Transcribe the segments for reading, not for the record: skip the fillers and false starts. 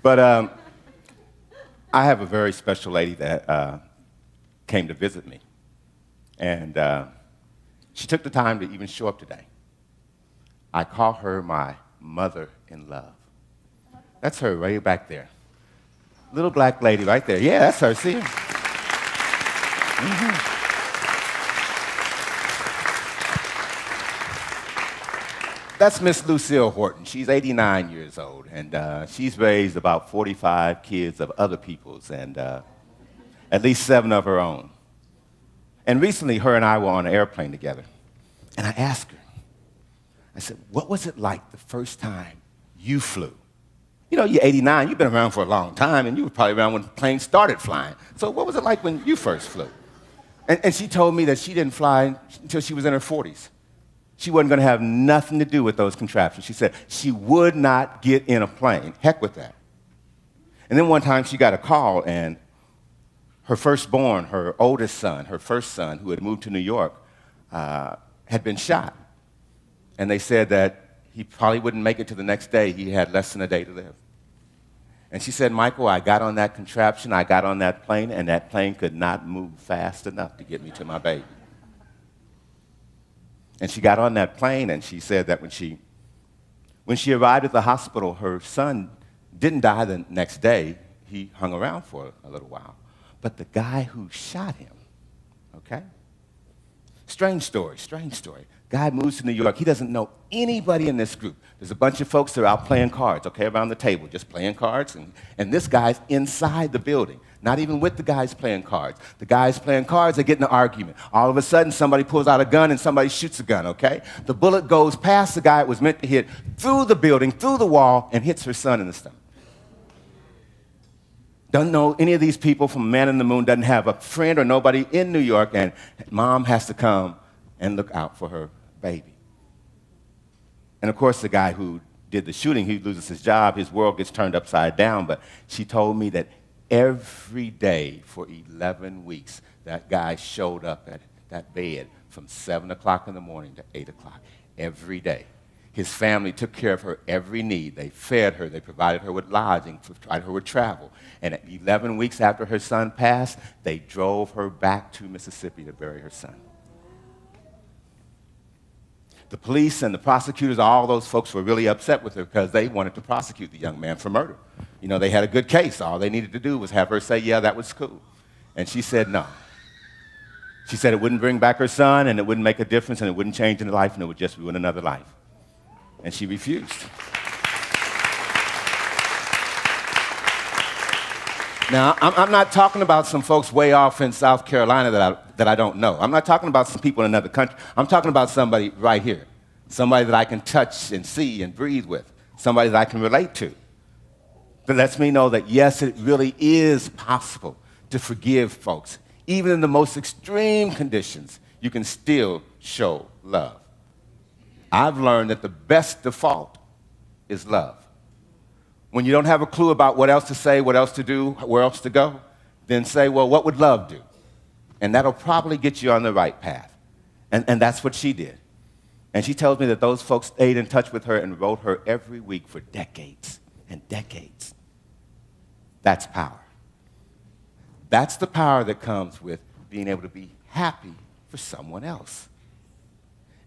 But I have a very special lady that came to visit me. And she took the time to even show up today. I call her my mother-in-love. That's her right back there. Little black lady right there. Yeah, that's her. See her? Mm-hmm. That's Miss Lucille Horton. She's 89 years old, and she's raised about 45 kids of other people's, and at least 7 of her own. And recently, her and I were on an airplane together, and I asked her, I said, what was it like the first time you flew? You know, you're 89, you've been around for a long time, and you were probably around when planes started flying. So what was it like when you first flew? And she told me that she didn't fly until she was in her 40s. She wasn't going to have nothing to do with those contraptions. She said she would not get in a plane. Heck with that. And then one time she got a call, and her firstborn, her oldest son, her first son, who had moved to New York, had been shot. And they said that he probably wouldn't make it to the next day. He had less than a day to live. And she said, Michael, I got on that contraption, I got on that plane, and that plane could not move fast enough to get me to my baby. And she got on that plane, and she said that when she arrived at the hospital, her son didn't die the next day. He hung around for a little while. But the guy who shot him, okay? Strange story, strange story. Guy moves to New York. He doesn't know anybody in this group. There's a bunch of folks that are out playing cards, okay, around the table, just playing cards. And this guy's inside the building, not even with the guys playing cards. The guys playing cards, they get in an argument. All of a sudden, somebody pulls out a gun and somebody shoots a gun, okay? The bullet goes past the guy it was meant to hit, through the building, through the wall, and hits her son in the stomach. Don't know any of these people from Man in the Moon, doesn't have a friend or nobody in New York, and mom has to come and look out for her baby. And of course, the guy who did the shooting, he loses his job, his world gets turned upside down, but she told me that every day for 11 weeks, that guy showed up at that bed from 7 o'clock in the morning to 8 o'clock, every day. His family took care of her every need. They fed her, they provided her with lodging, provided her with travel. And at 11 weeks after her son passed, they drove her back to Mississippi to bury her son. The police and the prosecutors, all those folks were really upset with her because they wanted to prosecute the young man for murder. You know, they had a good case. All they needed to do was have her say, yeah, that was cool. And she said no. She said it wouldn't bring back her son, and it wouldn't make a difference, and it wouldn't change any life, and it would just ruin another life. And she refused. Now, I'm not talking about some folks way off in South Carolina that I don't know. I'm not talking about some people in another country. I'm talking about somebody right here, somebody that I can touch and see and breathe with, somebody that I can relate to. That lets me know that, yes, it really is possible to forgive folks. Even in the most extreme conditions, you can still show love. I've learned that the best default is love. When you don't have a clue about what else to say, what else to do, where else to go, then say, well, what would love do? And that'll probably get you on the right path. And that's what she did. And she tells me that those folks stayed in touch with her and wrote her every week for decades and decades. That's power. That's the power that comes with being able to be happy for someone else.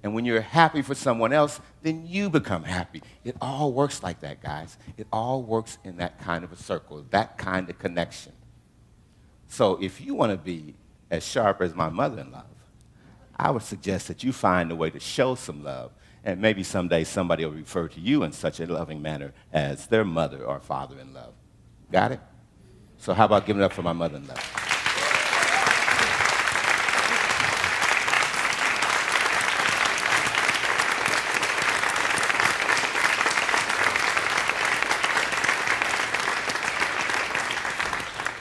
And when you're happy for someone else, then you become happy. It all works like that, guys. It all works in that kind of a circle, that kind of connection. So if you want to be as sharp as my mother-in-law, I would suggest that you find a way to show some love, and maybe someday somebody will refer to you in such a loving manner as their mother or father-in-law. Got it? So how about giving it up for my mother-in-law?